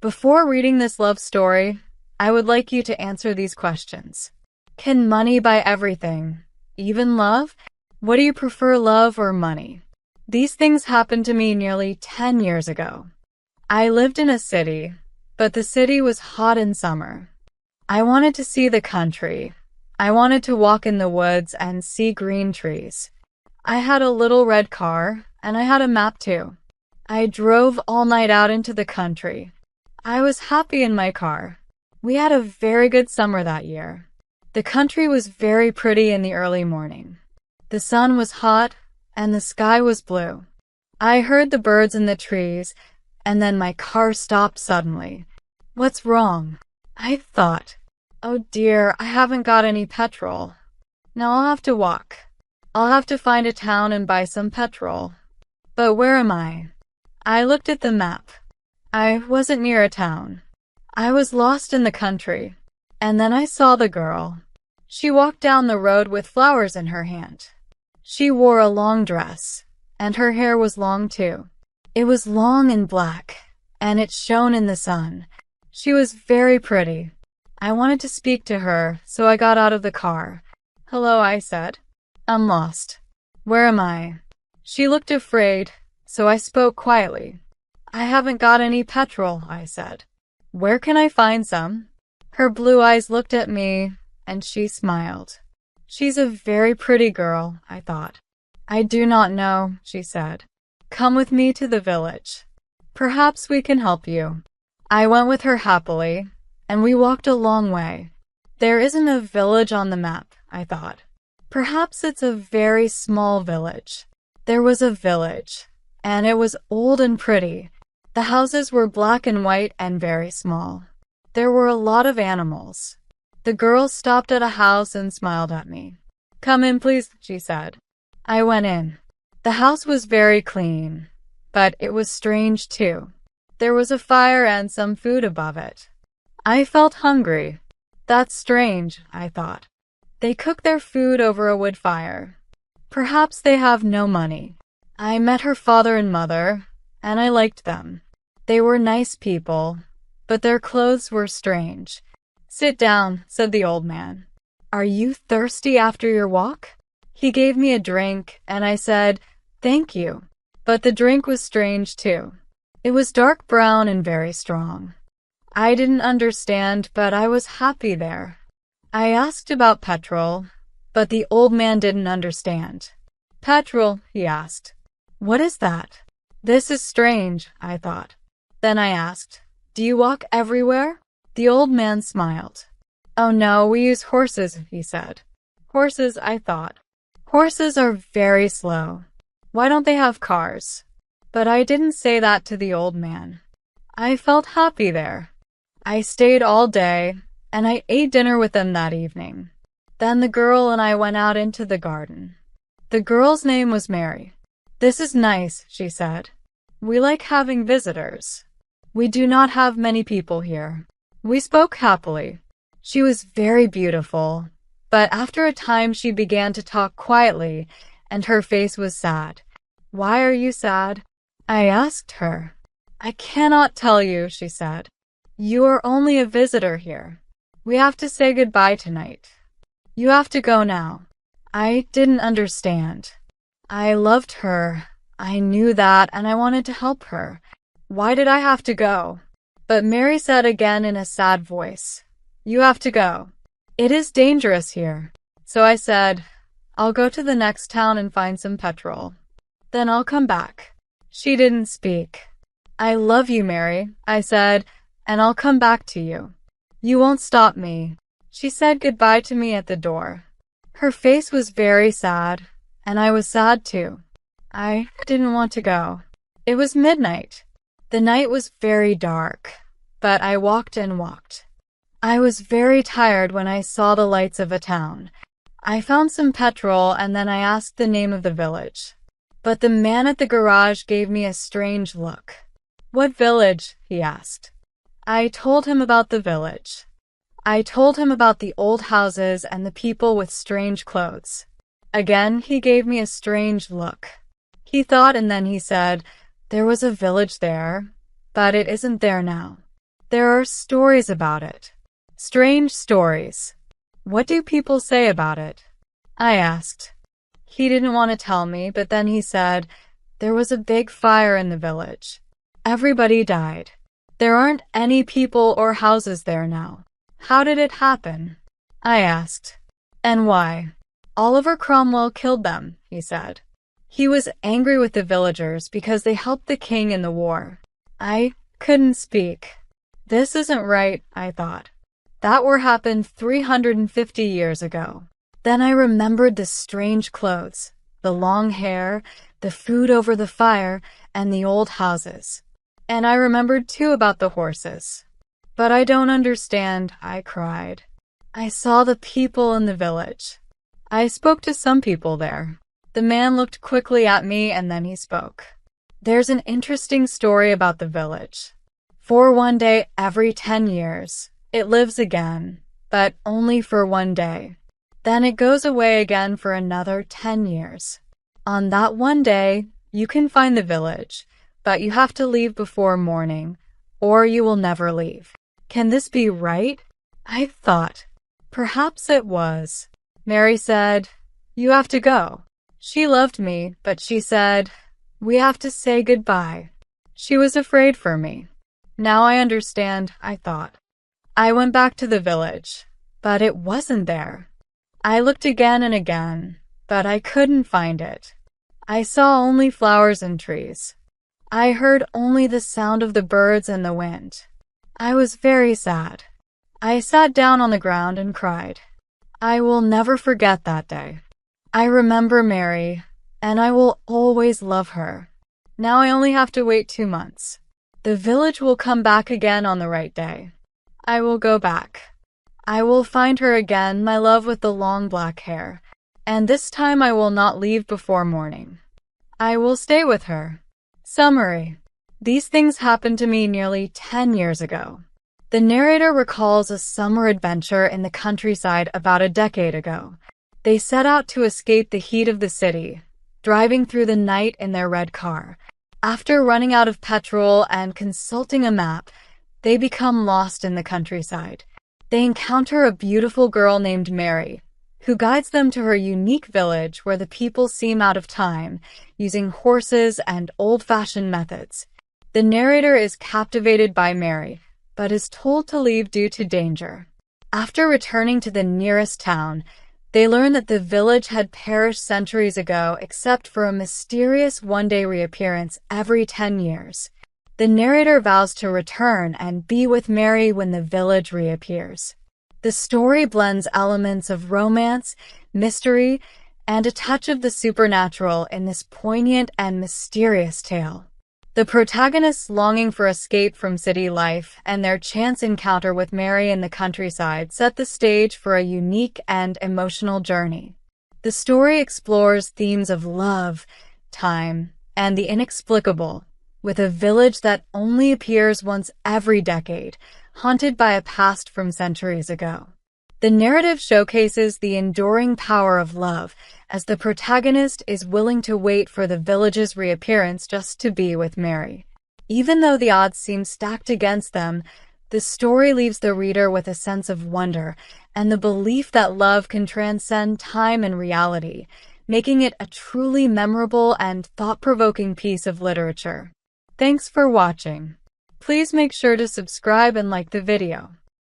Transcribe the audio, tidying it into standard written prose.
Before reading this love story, I would like you to answer these questions. Can money buy everything? Even love? What do you prefer, love or money? These things happened to me nearly 10 years ago. I lived in a city, but the city was hot in summer. I wanted to see the country. I wanted to walk in the woods and see green trees. I had a little red car, and I had a map too. I drove all night out into the country. I was happy in my car. We had a very good summer that year. The country was very pretty in the early morning. The sun was hot, and the sky was blue. I heard the birds in the trees, and then my car stopped suddenly. What's wrong? I thought, oh dear, I haven't got any petrol. Now I'll have to walk. I'll have to find a town and buy some petrol. But where am I? I looked at the map. I wasn't near a town. I was lost in the country. And then I saw the girl. She walked down the road with flowers in her hand. She wore a long dress, and her hair was long too. It was long and black, and it shone in the sun. She was very pretty. I wanted to speak to her, so I got out of the car. Hello, I said. I'm lost. Where am I? She looked afraid, so I spoke quietly. I haven't got any petrol, I said. Where can I find some? Her blue eyes looked at me, and she smiled. She's a very pretty girl, I thought. I do not know, she said. Come with me to the village. Perhaps we can help you. I went with her happily, and we walked a long way. There isn't a village on the map, I thought. Perhaps it's a very small village. There was a village, and it was old and pretty. The houses were black and white and very small. There were a lot of animals. The girl stopped at a house and smiled at me. Come in, please, she said. I went in. The house was very clean, but it was strange too. There was a fire and some food above it. I felt hungry. That's strange, I thought. They cook their food over a wood fire. Perhaps they have no money. I met her father and mother, and I liked them. They were nice people, but their clothes were strange. Sit down, said the old man. Are you thirsty after your walk? He gave me a drink, and I said, thank you. But the drink was strange too. It was dark brown and very strong. I didn't understand, but I was happy there. I asked about petrol, but the old man didn't understand. Petrol, he asked. What is that? This is strange, I thought. Then I asked, do you walk everywhere? The old man smiled. Oh no, we use horses, he said. Horses, I thought. Horses are very slow. Why don't they have cars? But I didn't say that to the old man. I felt happy there. I stayed all day, and I ate dinner with them that evening. Then the girl and I went out into the garden. The girl's name was Mary. This is nice, she said. We like having visitors. We do not have many people here. We spoke happily. She was very beautiful, but after a time she began to talk quietly, and her face was sad. Why are you sad? I asked her. I cannot tell you, she said. You are only a visitor here. We have to say goodbye tonight. You have to go now. I didn't understand. I loved her. I knew that, and I wanted to help her. Why did I have to go? But Mary said again in a sad voice, you have to go. It is dangerous here. So I said, I'll go to the next town and find some petrol. Then I'll come back. She didn't speak. I love you, Mary, I said, and I'll come back to you. You won't stop me. She said goodbye to me at the door. Her face was very sad, and I was sad too. I didn't want to go. It was midnight. The night was very dark, but I walked and walked. I was very tired when I saw the lights of a town. I found some petrol, and then I asked the name of the village. But the man at the garage gave me a strange look. What village? He asked. I told him about the village. I told him about the old houses and the people with strange clothes. Again, he gave me a strange look. He thought, and then he said, there was a village there, but it isn't there now. There are stories about it. Strange stories. What do people say about it? I asked. He didn't want to tell me, but then he said, there was a big fire in the village. Everybody died. There aren't any people or houses there now. How did it happen? I asked. And why? Oliver Cromwell killed them, he said. He was angry with the villagers because they helped the king in the war. I couldn't speak. This isn't right, I thought. That war happened 350 years ago. Then I remembered the strange clothes, the long hair, the food over the fire, and the old houses. And I remembered too about the horses. But I don't understand, I cried. I saw the people in the village. I spoke to some people there. The man looked quickly at me and then he spoke. There's an interesting story about the village. For one day every 10 years, it lives again, but only for one day. Then it goes away again for another 10 years. On that one day, you can find the village, but you have to leave before morning, or you will never leave. Can this be right? I thought. Perhaps it was. Mary said, you have to go. She loved me, but she said, we have to say goodbye. She was afraid for me. Now I understand, I thought. I went back to the village, but it wasn't there. I looked again and again, but I couldn't find it. I saw only flowers and trees. I heard only the sound of the birds and the wind. I was very sad. I sat down on the ground and cried. I will never forget that day. I remember Mary, and I will always love her. Now I only have to wait 2 months. The village will come back again on the right day. I will go back. I will find her again, my love with the long black hair, and this time I will not leave before morning. I will stay with her. Summary. These things happened to me nearly 10 years ago. The narrator recalls a summer adventure in the countryside about a decade ago. They set out to escape the heat of the city, driving through the night in their red car. After running out of petrol and consulting a map, they become lost in the countryside. They encounter a beautiful girl named Mary, who guides them to her unique village where the people seem out of time, using horses and old-fashioned methods. The narrator is captivated by Mary, but is told to leave due to danger. After returning to the nearest town, they learn that the village had perished centuries ago except for a mysterious one-day reappearance every 10 years. The narrator vows to return and be with Mary when the village reappears. The story blends elements of romance, mystery, and a touch of the supernatural in this poignant and mysterious tale. The protagonists' longing for escape from city life and their chance encounter with Mary in the countryside set the stage for a unique and emotional journey. The story explores themes of love, time, and the inexplicable, with a village that only appears once every decade, haunted by a past from centuries ago. The narrative showcases the enduring power of love, as the protagonist is willing to wait for the village's reappearance just to be with Mary. Even though the odds seem stacked against them, the story leaves the reader with a sense of wonder and the belief that love can transcend time and reality, making it a truly memorable and thought-provoking piece of literature. Thanks for watching. Please make sure to subscribe and like the video.